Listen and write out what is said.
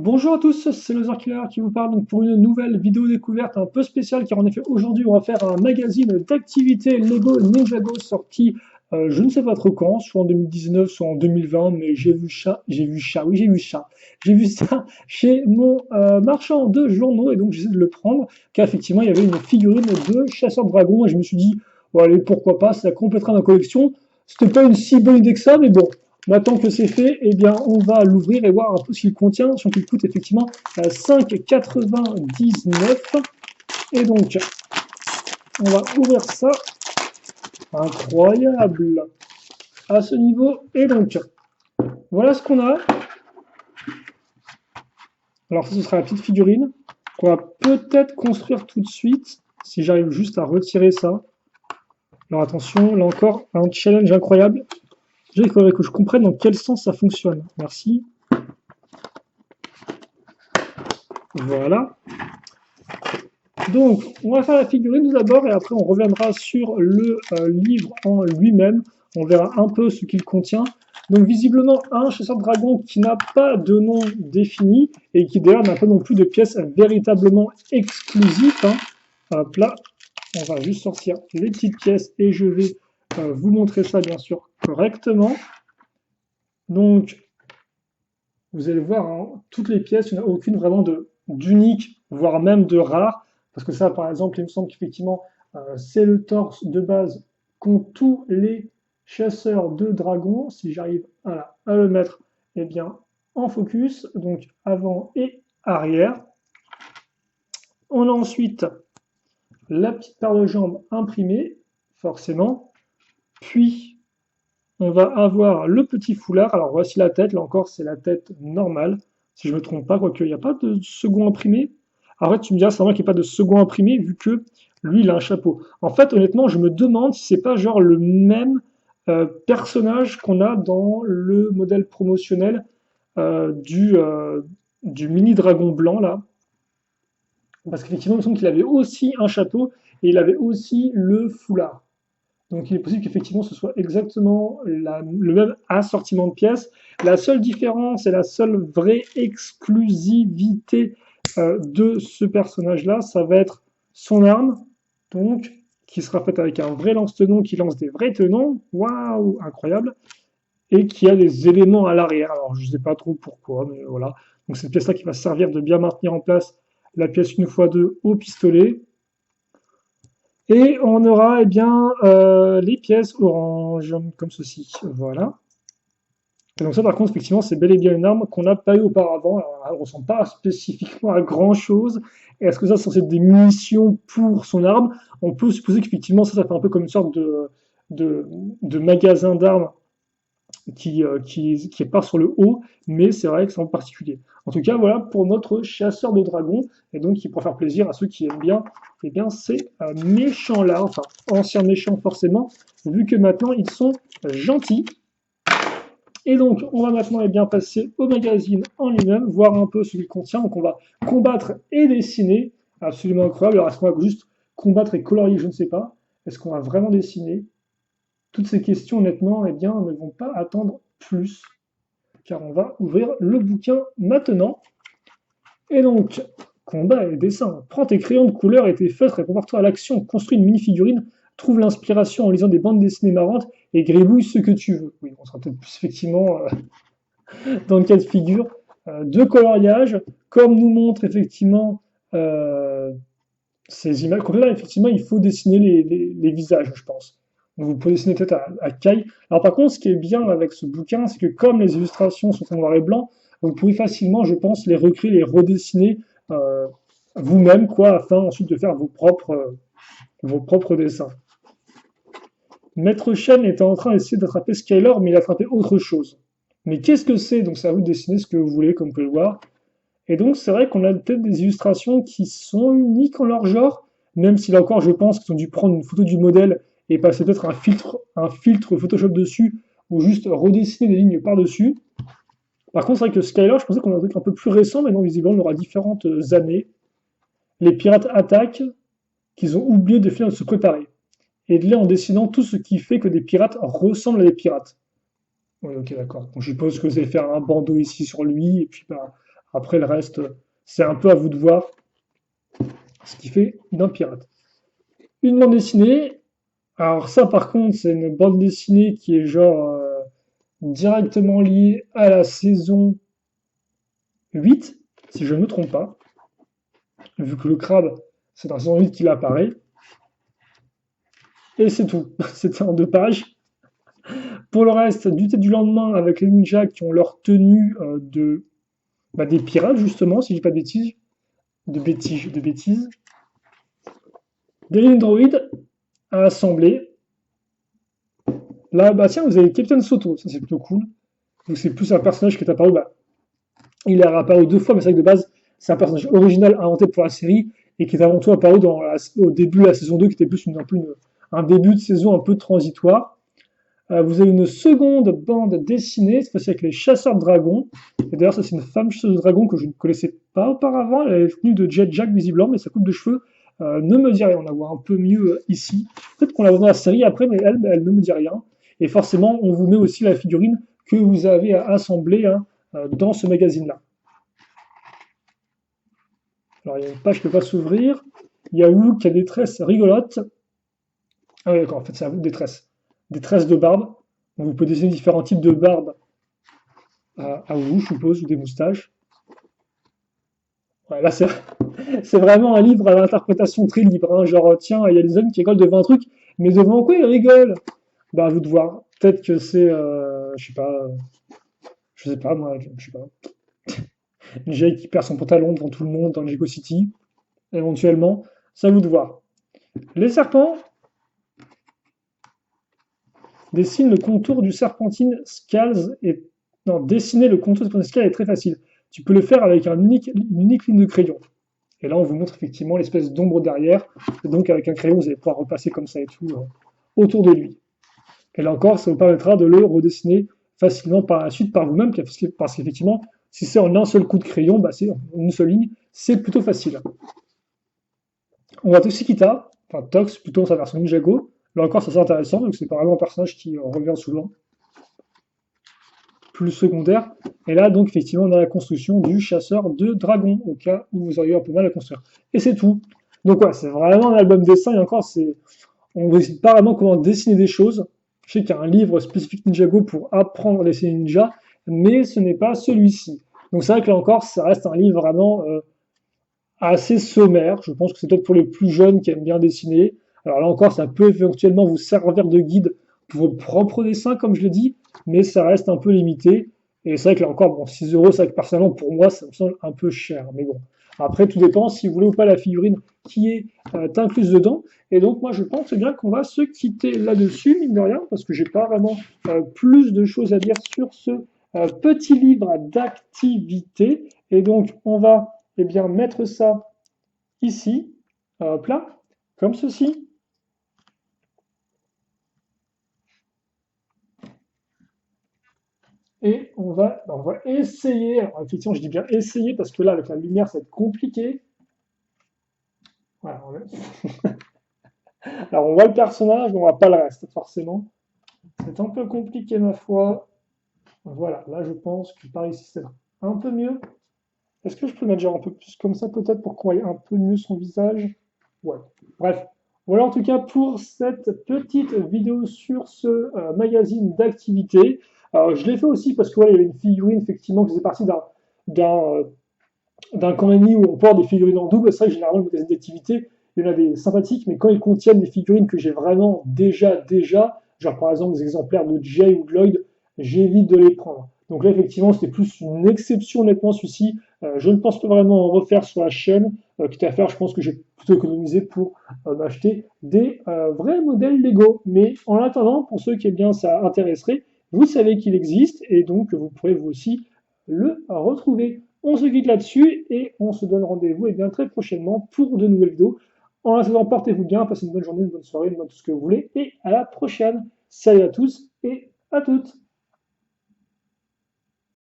Bonjour à tous, c'est le Killer qui vous parle donc pour une nouvelle vidéo découverte un peu spéciale car en effet aujourd'hui on va faire un magazine d'activités Lego Ninjago sorti je ne sais pas trop quand, soit en 2019 soit en 2020 mais j'ai vu ça chez mon marchand de journaux et donc j'essaie de le prendre car effectivement il y avait une figurine de chasseur de dragons et je me suis dit bon, allez pourquoi pas, ça complétera ma collection. C'était pas une si bonne idée que ça mais bon. Maintenant que c'est fait, eh bien, on va l'ouvrir et voir un peu ce qu'il contient, sachant qu'il coûte effectivement 5,99. Et donc, on va ouvrir ça. Incroyable à ce niveau. Et donc, voilà ce qu'on a. Alors ça, ce sera la petite figurine qu'on va peut-être construire tout de suite, si j'arrive juste à retirer ça. Alors attention, là encore, un challenge incroyable. Déjà, il faudrait que je comprenne dans quel sens ça fonctionne. Merci. Voilà. Donc, on va faire la figurine tout d'abord et après on reviendra sur le livre en lui-même. On verra un peu ce qu'il contient. Donc, visiblement, un chasseur de dragon qui n'a pas de nom défini et qui d'ailleurs n'a pas non plus de pièces véritablement exclusives. Hein. Hop là, on va juste sortir les petites pièces et je vais vous montrer ça bien sûr correctement. Donc, vous allez voir, hein, toutes les pièces, il n'y en a aucune vraiment d'unique, voire même de rare. Parce que ça, par exemple, il me semble qu'effectivement, c'est le torse de base qu'ont tous les chasseurs de dragons. Si j'arrive à le mettre eh bien, en focus, donc avant et arrière. On a ensuite la petite paire de jambes imprimée, forcément. Puis, on va avoir le petit foulard. Alors, voici la tête. Là encore, c'est la tête normale. Si je ne me trompe pas, quoique il n'y a pas de second imprimé. Après, tu me diras, c'est normal qu'il n'y ait pas de second imprimé, vu que lui, il a un chapeau. En fait, honnêtement, je me demande si c'est pas genre le même personnage qu'on a dans le modèle promotionnel euh, du, euh, du mini dragon blanc, là. Parce qu'effectivement, il me semble qu'il avait aussi un chapeau et il avait aussi le foulard. Donc il est possible qu'effectivement ce soit exactement le même assortiment de pièces. La seule différence et la seule vraie exclusivité de ce personnage-là, ça va être son arme, donc qui sera faite avec un vrai lance-tenon qui lance des vrais tenons, waouh, incroyable, et qui a des éléments à l'arrière. Alors je ne sais pas trop pourquoi, mais voilà. Donc cette pièce-là qui va servir de bien maintenir en place la pièce 1x2 au pistolet. Et on aura eh bien, les pièces orange, comme ceci. Voilà. Et donc ça, par contre, effectivement, c'est bel et bien une arme qu'on n'a pas eu auparavant. Alors, elle ne ressemble pas spécifiquement à grand-chose. Est-ce que ça, c'est censé être des munitions pour son arme? On peut supposer qu'effectivement, ça fait un peu comme une sorte de magasin d'armes qui part sur le haut, mais c'est vrai que c'est en particulier. En tout cas, voilà pour notre chasseur de dragons, et donc qui pour faire plaisir à ceux qui aiment bien, eh bien ces méchants-là, enfin anciens méchants forcément, vu que maintenant ils sont gentils. Et donc, on va maintenant eh bien, passer au magazine en lui-même, voir un peu ce qu'il contient. Donc, on va combattre et dessiner. Absolument incroyable. Alors, est-ce qu'on va juste combattre et colorier? Je ne sais pas. Est-ce qu'on va vraiment dessiner? Toutes ces questions, honnêtement, eh bien, ne vont pas attendre plus, car on va ouvrir le bouquin maintenant. Et donc, combat et dessin. Prends tes crayons de couleur et tes feutres et prépare-toi à l'action. Construis une mini-figurine. Trouve l'inspiration en lisant des bandes dessinées marrantes et gribouille ce que tu veux. Oui, on sera peut-être plus effectivement dans le cas de figure de coloriage, comme nous montre effectivement ces images. Donc là, effectivement, il faut dessiner les visages, je pense. Donc vous pouvez dessiner peut-être à caille. Alors par contre, ce qui est bien avec ce bouquin, c'est que comme les illustrations sont en noir et blanc, vous pouvez facilement, je pense, les recréer, les redessiner euh, vous-même, quoi, afin ensuite de faire vos propres dessins. Maître Chen était en train d'essayer d'attraper Skyler, mais il a attrapé autre chose. Mais qu'est-ce que c'est? Donc c'est à vous de dessiner ce que vous voulez, comme vous pouvez le voir. Et donc c'est vrai qu'on a peut-être des illustrations qui sont uniques en leur genre, même si là encore je pense qu'ils ont dû prendre une photo du modèle et passer peut-être un filtre Photoshop dessus, ou juste redessiner des lignes par-dessus. Par contre, c'est vrai que Skyler, je pensais qu'on aurait un truc un peu plus récent, mais non, visiblement, on aura différentes années. Les pirates attaquent, qu'ils ont oublié de finir de se préparer. Et de là en dessinant tout ce qui fait que des pirates ressemblent à des pirates. Oui, ok, d'accord. Donc je suppose que vous allez faire un bandeau ici sur lui, et puis bah, Après, le reste, c'est un peu à vous de voir ce qui fait d'un pirate. Une bande dessinée. Alors ça, par contre, c'est une bande dessinée qui est genre directement liée à la saison 8, si je ne me trompe pas, vu que le crabe, c'est dans la saison 8 qu'il apparaît. Et c'est tout. C'était en 2 pages. Pour le reste, du thé du lendemain avec les ninjas qui ont leur tenue des pirates, justement, si je dis pas de bêtises. De bêtises. Des lignes droïdes à assembler. Là, bah tiens, vous avez Captain Soto, ça c'est plutôt cool. Donc c'est plus un personnage qui est apparu, il est apparu 2 fois, mais c'est vrai que de base, c'est un personnage original inventé pour la série et qui est avant tout apparu au début de la saison 2, qui était plus un début de saison un peu transitoire. Vous avez une seconde bande dessinée, cette fois-ci avec les chasseurs de dragons. Et d'ailleurs, ça c'est une femme chasseuse de dragons que je ne connaissais pas auparavant. Elle est venue de Jet Jack visiblement, mais sa coupe de cheveux ne me dit rien. On la voit un peu mieux ici. Peut-être qu'on la voit dans la série après, mais elle ne me dit rien. Et forcément, on vous met aussi la figurine que vous avez à assembler dans ce magazine-là. Alors, il y a une page qui ne peut pas s'ouvrir. Il y a Wu qui a des tresses rigolotes. Ah oui, d'accord, en fait, c'est à vous des tresses. Des tresses de barbe. Donc, vous pouvez dessiner différents types de barbe à Wu, je suppose, ou des moustaches. Ouais, là, c'est vraiment un livre à l'interprétation très libre. Hein. Genre, tiens, il y a des hommes qui rigolent devant un truc, mais devant quoi ils rigolent? Bah, à vous de voir. Peut-être que c'est, je sais pas, moi, je sais pas. Une Jay qui perd son pantalon devant tout le monde dans Lego City, éventuellement. C'est à vous de voir. Les serpents dessinent le contour du serpentine Scales et non, dessiner le contour du serpentine Scales est très facile. Tu peux le faire avec une unique ligne de crayon. Et là, on vous montre effectivement l'espèce d'ombre derrière. Et donc, avec un crayon, vous allez pouvoir repasser comme ça et tout autour de lui. Et là encore, ça vous permettra de le redessiner facilement par la suite par vous-même, parce qu'effectivement, si c'est en un seul coup de crayon, bah, c'est en une seule ligne, c'est plutôt facile. On voit Toxikita, enfin Tox plutôt dans sa version Ninjago. Là encore, c'est assez intéressant, donc c'est vraiment un personnage qui revient souvent, plus secondaire. Et là, donc, effectivement, on a la construction du chasseur de dragons, au cas où vous auriez un peu mal à construire. Et c'est tout. Donc, ouais, c'est vraiment un album dessin, et encore, on ne décide pas vraiment comment dessiner des choses. Je sais qu'il y a un livre spécifique Ninjago pour apprendre à dessiner ninja, mais ce n'est pas celui-ci. Donc, c'est vrai que là encore, ça reste un livre vraiment assez sommaire. Je pense que c'est peut-être pour les plus jeunes qui aiment bien dessiner. Alors là encore, ça peut éventuellement vous servir de guide pour vos propres dessins, comme je l'ai dit, mais ça reste un peu limité. Et c'est vrai que là encore, bon, 6 euros, c'est vrai que personnellement, pour moi, ça me semble un peu cher. Mais bon, après, tout dépend si vous voulez ou pas la figurine qui est incluse dedans. Et donc, moi, je pense bien qu'on va se quitter là-dessus, mine de rien, parce que j'ai pas vraiment plus de choses à dire sur ce petit livre d'activité. Et donc, on va bien mettre ça ici, hop là, comme ceci. Et on va essayer, alors effectivement je dis bien essayer parce que là avec la lumière ça va être compliqué. Voilà, alors on voit le personnage, mais on voit pas le reste forcément. C'est un peu compliqué ma foi. Voilà, là je pense que par ici c'est un peu mieux. Est-ce que je peux le mettre genre un peu plus comme ça peut-être pour qu'on voit un peu mieux son visage? Ouais. Bref. Voilà en tout cas pour cette petite vidéo sur ce magazine d'activité. Je l'ai fait aussi parce que voilà, il y avait une figurine effectivement qui faisait partie d'un camp ennemi où on porte des figurines en double. C'est vrai que généralement le magazine d'activité, il y en a des sympathiques, mais quand ils contiennent des figurines que j'ai vraiment déjà, genre par exemple des exemplaires de Jay ou de Lloyd, j'évite de les prendre. Donc là effectivement c'était plus une exception honnêtement celui-ci. Je ne pense pas vraiment en refaire sur la chaîne. Quitte à faire, je pense que j'ai plutôt économisé pour m'acheter des vrais modèles Lego. Mais en attendant, pour ceux qui eh bien ça intéresserait, vous savez qu'il existe et donc vous pourrez vous aussi le retrouver. On se quitte là-dessus et on se donne rendez-vous et bien très prochainement pour de nouvelles vidéos. En attendant, portez-vous bien, passez une bonne journée, une bonne soirée, une bonne tout ce que vous voulez et à la prochaine. Salut à tous et à toutes.